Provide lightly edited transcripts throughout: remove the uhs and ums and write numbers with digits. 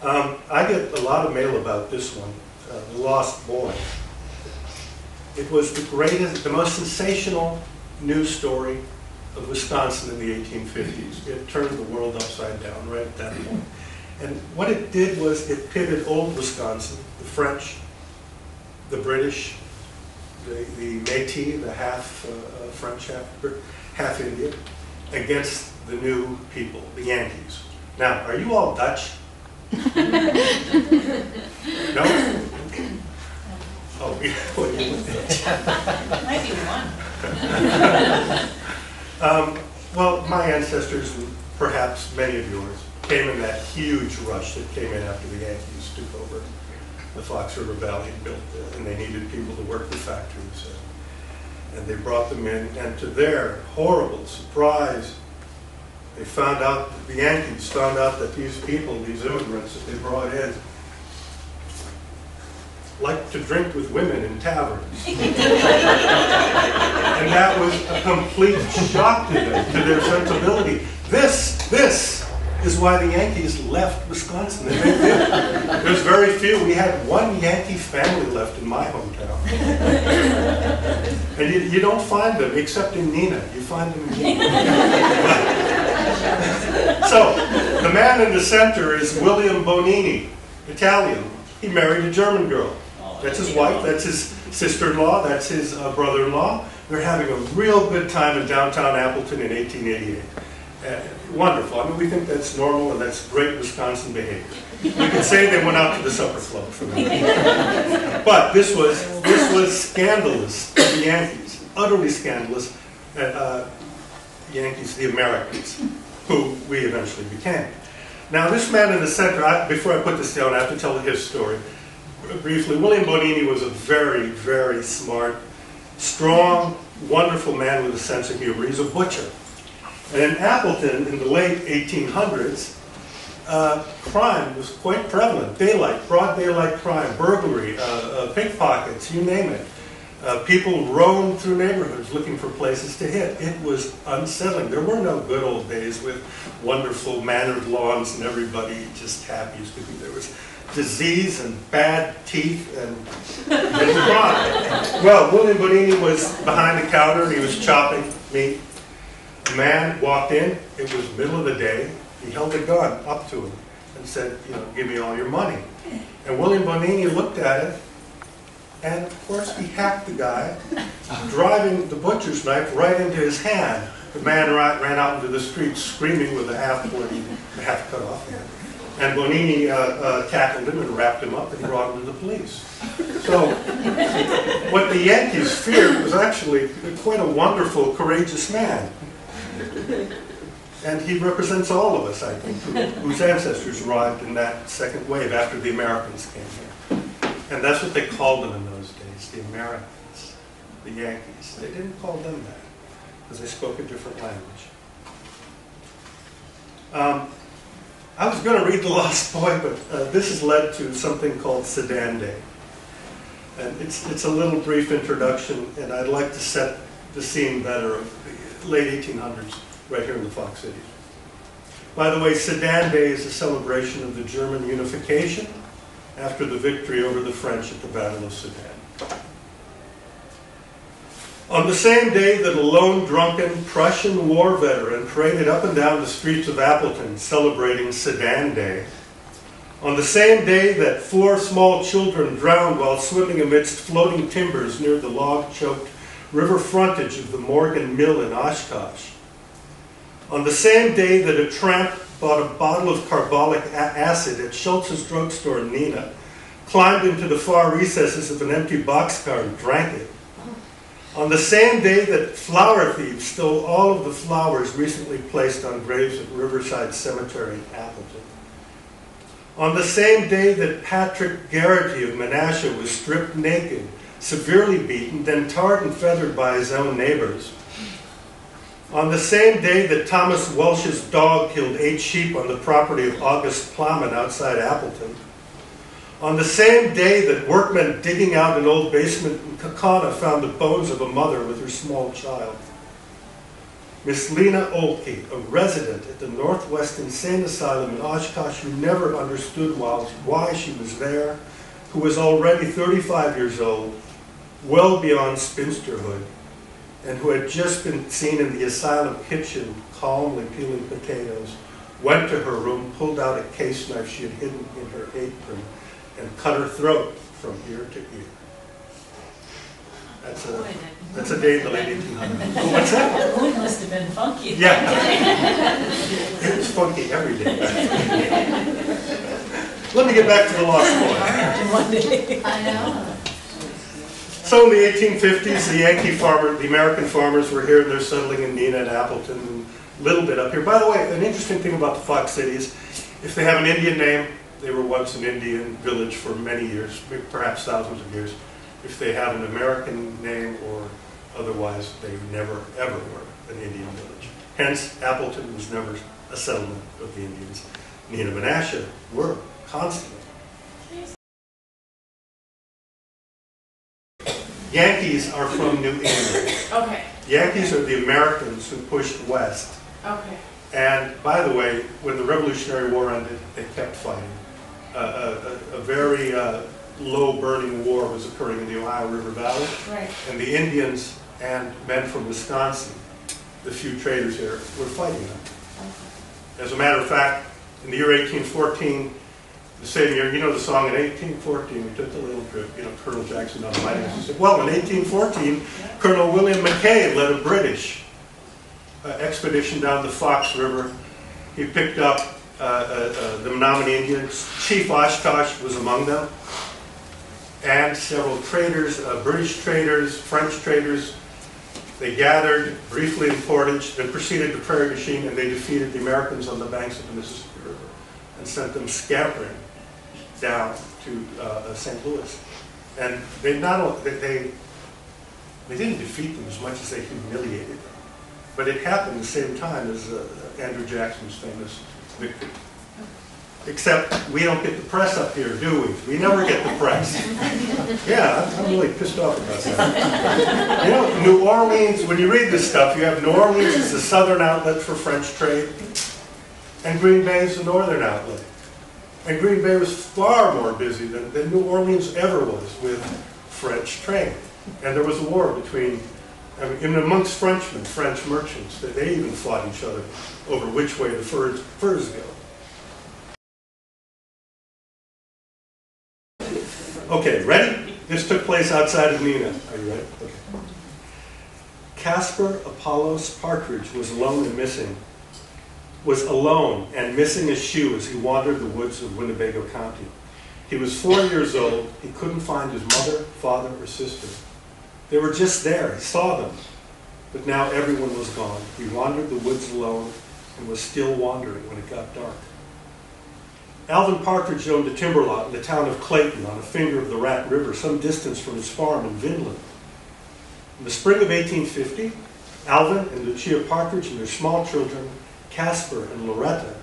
I get a lot of mail about this one, The Lost Boy. It was the greatest, the most sensational news story of Wisconsin in the 1850s. It turned the world upside down right at that point. And what it did was it pitted old Wisconsin, the French, the British, the Métis, the half French, half Indian, against the new people, the Yankees. Now, are you all Dutch? No? Oh, yeah. Might be one. Well, my ancestors, and perhaps many of yours, came in that huge rush that came in after the Yankees took over the Fox River Valley and built it, and they needed people to work the factories. And they brought them in, and to their horrible surprise, they found out, the Yankees found out that these people, these immigrants that they brought in, liked to drink with women in taverns. And that was a complete shock to them, to their sensibility. This is why the Yankees left Wisconsin. And they did. There's very few. We had one Yankee family left in my hometown. And you don't find them, except in Neenah. You find them in Neenah. So, the man in the center is William Bonini, Italian. He married a German girl. That's his wife, that's his sister-in-law, that's his brother-in-law. They're having a real good time in downtown Appleton in 1888. Wonderful. I mean, we think that's normal and that's great Wisconsin behavior. You could say they went out to the supper club for that. But this was scandalous to the Yankees, utterly scandalous. Yankees, the Americans, who we eventually became. Now, this man in the center, before I put this down, I have to tell his story. Briefly, William Bonini was a very, very smart, strong, wonderful man with a sense of humor. He's a butcher. And in Appleton, in the late 1800s, crime was quite prevalent. Broad daylight crime, burglary, pickpockets, you name it. People roamed through neighborhoods looking for places to hit. It was unsettling. There were no good old days with wonderful mannered lawns and everybody just happy as could be. There was disease and bad teeth and crime. Well, William Bonini was behind the counter and he was chopping meat. A man walked in. It was middle of the day. He held a gun up to him and said, give me all your money. And William Bonini looked at it, and of course he hacked the guy, driving the butcher's knife right into his hand. The man ran out into the street screaming with a half cut off hand. And Bonini tackled him and wrapped him up and brought him to the police. So what the Yankees feared was actually quite a wonderful, courageous man. And he represents all of us, I think, whose ancestors arrived in that second wave after the Americans came here. And that's what they called them in those days, the Americans, the Yankees. They didn't call them that, because they spoke a different language. I was going to read The Lost Boy, but this has led to something called Sedan Day. And it's a little brief introduction, and I'd like to set the scene better of the late 1800s, right here in the Fox Cities. By the way, Sedan Day is a celebration of the German unification after the victory over the French at the Battle of Sedan. On the same day that a lone drunken Prussian war veteran paraded up and down the streets of Appleton celebrating Sedan Day, on the same day that 4 small children drowned while swimming amidst floating timbers near the log-choked river frontage of the Morgan Mill in Oshkosh, on the same day that a tramp bought a bottle of carbolic acid at Schultz's drugstore in Neenah, climbed into the far recesses of an empty boxcar and drank it, on the same day that flower thieves stole all of the flowers recently placed on graves at Riverside Cemetery in Appleton, on the same day that Patrick Garrity of Menasha was stripped naked, severely beaten, then tarred and feathered by his own neighbors, on the same day that Thomas Welsh's dog killed 8 sheep on the property of August Plowman outside Appleton, on the same day that workmen digging out an old basement in Kaukauna found the bones of a mother with her small child, Miss Lena Olke, a resident at the Northwest Insane Asylum in Oshkosh, who never understood why she was there, who was already 35 years old, well beyond spinsterhood, and who had just been seen in the asylum kitchen calmly peeling potatoes, went to her room, pulled out a case knife she had hidden in her apron, and cut her throat from ear to ear. That's a day in the late 1800s. Oh, what's that? The wound must have been funky. Yeah. It was funky every day. Let me get back to the Lost Boy. I know. So in the 1850s, the American farmers were here, and they're settling in Neenah and Appleton, and a little bit up here. By the way, an interesting thing about the Fox cities, if they have an Indian name, they were once an Indian village for many years, perhaps thousands of years. If they have an American name or otherwise, they never, ever were an Indian village. Hence, Appleton was never a settlement of the Indians. Neenah and Menasha were constantly. Yankees are from New England. Okay. Yankees are the Americans who pushed west. Okay. And by the way, when the Revolutionary War ended, they kept fighting. A very low burning war was occurring in the Ohio River Valley. Right. And the Indians and men from Wisconsin, the few traders here, were fighting them. Okay. As a matter of fact, in the year 1814, the same year, you know the song, in 1814, we took the little trip, you know, Colonel Jackson on the mighty. He said, well, in 1814, Colonel William McKay led a British expedition down the Fox River. He picked up the Menominee Indians. Chief Oshkosh was among them. And several traders, British traders, French traders. They gathered briefly in Portage, then proceeded to Prairie du Chien, and they defeated the Americans on the banks of the Mississippi River and sent them scampering down to St. Louis. And they not only, they didn't defeat them as much as they humiliated them. But it happened the same time as Andrew Jackson's famous victory. Except we don't get the press up here, do we? We never get the press. Yeah, I'm really pissed off about that. You know, New Orleans, when you read this stuff, you have New Orleans as the southern outlet for French trade, and Green Bay is the northern outlet. And Green Bay was far more busy than New Orleans ever was with French trade. And there was a war between, I mean, even amongst Frenchmen, French merchants, they even fought each other over which way the furs go. Okay, ready? This took place outside of Neenah. Are you ready? Okay. Caspar Apollos Partridge was alone and missing a shoe as he wandered the woods of Winnebago County. He was 4 years old. He couldn't find his mother, father, or sister. They were just there. He saw them. But now everyone was gone. He wandered the woods alone and was still wandering when it got dark. Alvin Partridge owned a timber lot in the town of Clayton on a finger of the Rat River, some distance from his farm in Vinland. In the spring of 1850, Alvin and Lucia Partridge and their small children, Caspar and Loretta,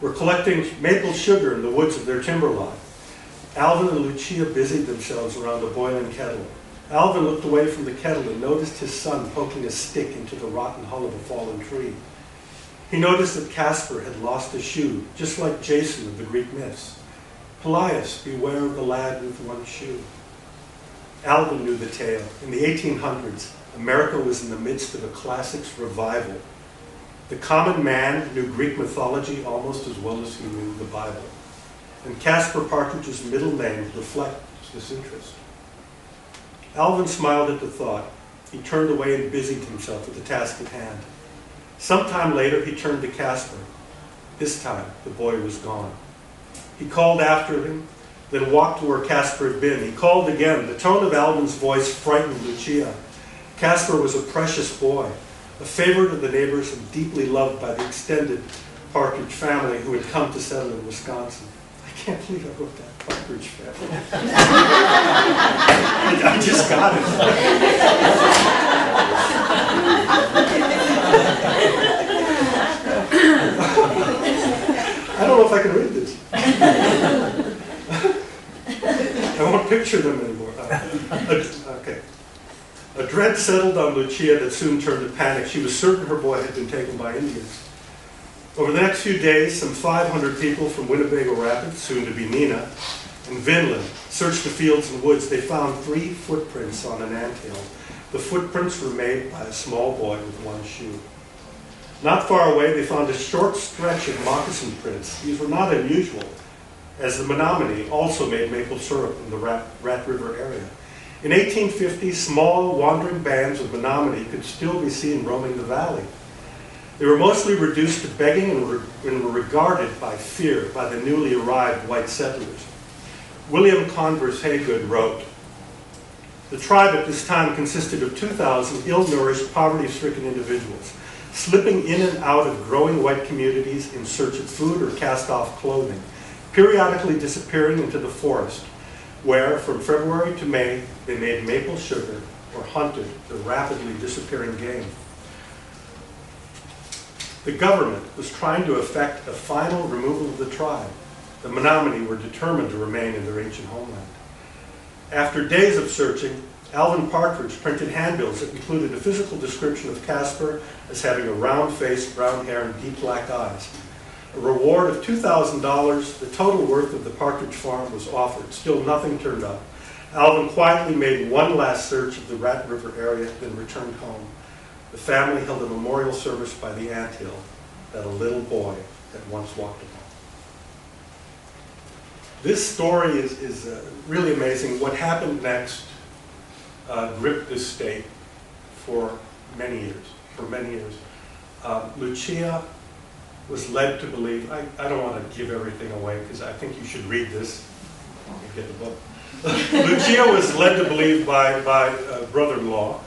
were collecting maple sugar in the woods of their timber lot. Alvin and Lucia busied themselves around a boiling kettle. Alvin looked away from the kettle and noticed his son poking a stick into the rotten hull of a fallen tree. He noticed that Caspar had lost a shoe, just like Jason of the Greek myths. Pelaius, beware of the lad with one shoe. Alvin knew the tale. In the 1800s, America was in the midst of a classics revival. The common man knew Greek mythology almost as well as he knew the Bible. And Caspar Partridge's middle name reflects this interest. Alvin smiled at the thought. He turned away and busied himself with the task at hand. Sometime later, he turned to Caspar. This time, the boy was gone. He called after him, then walked to where Caspar had been. He called again. The tone of Alvin's voice frightened Lucia. Caspar was a precious boy, a favorite of the neighbors and deeply loved by the extended Partridge family who had come to settle in Wisconsin. I can't believe I wrote that, Partridge family. I just got it. I don't know if I can read this. I won't picture them anymore. Okay. A dread settled on Lucia that soon turned to panic. She was certain her boy had been taken by Indians. Over the next few days, some 500 people from Winnebago Rapids, soon to be Neenah, and Vinland searched the fields and woods. They found 3 footprints on an anthill. The footprints were made by a small boy with one shoe. Not far away, they found a short stretch of moccasin prints. These were not unusual, as the Menominee also made maple syrup in the Rat River area. In 1850, small wandering bands of Menominee could still be seen roaming the valley. They were mostly reduced to begging and were regarded by fear by the newly arrived white settlers. William Converse Haygood wrote, "The tribe at this time consisted of 2,000 ill-nourished, poverty-stricken individuals, slipping in and out of growing white communities in search of food or cast-off clothing, periodically disappearing into the forest, where, from February to May, they made maple sugar or hunted the rapidly disappearing game." The government was trying to effect a final removal of the tribe. The Menominee were determined to remain in their ancient homeland. After days of searching, Alvin Partridge printed handbills that included a physical description of Casper as having a round face, brown hair, and deep black eyes. A reward of $2,000, the total worth of the Partridge farm, was offered. Still nothing turned up. Alvin quietly made one last search of the Rat River area, then returned home. The family held a memorial service by the anthill that a little boy had once walked upon. This story is really amazing. What happened next gripped this state for many years. Lucia was led to believe, I don't want to give everything away because I think you should read this. You get the book. Lucia was led to believe by a brother-in-law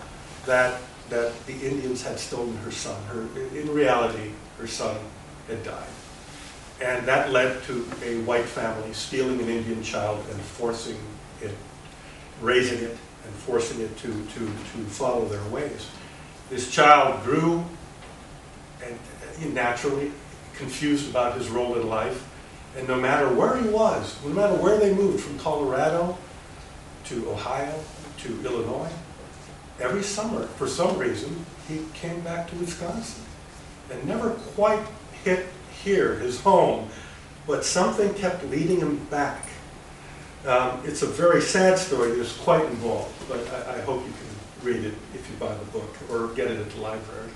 that the Indians had stolen her son. In reality, her son had died. And that led to a white family stealing an Indian child and forcing it, raising it, and forcing it to follow their ways. This child grew and naturally confused about his role in life. And no matter where he was, no matter where they moved, from Colorado to Ohio to Illinois, every summer, for some reason, he came back to Wisconsin and never quite hit here, his home, but something kept leading him back. It's a very sad story. It's quite involved, but I hope you can read it if you buy the book or get it at the library.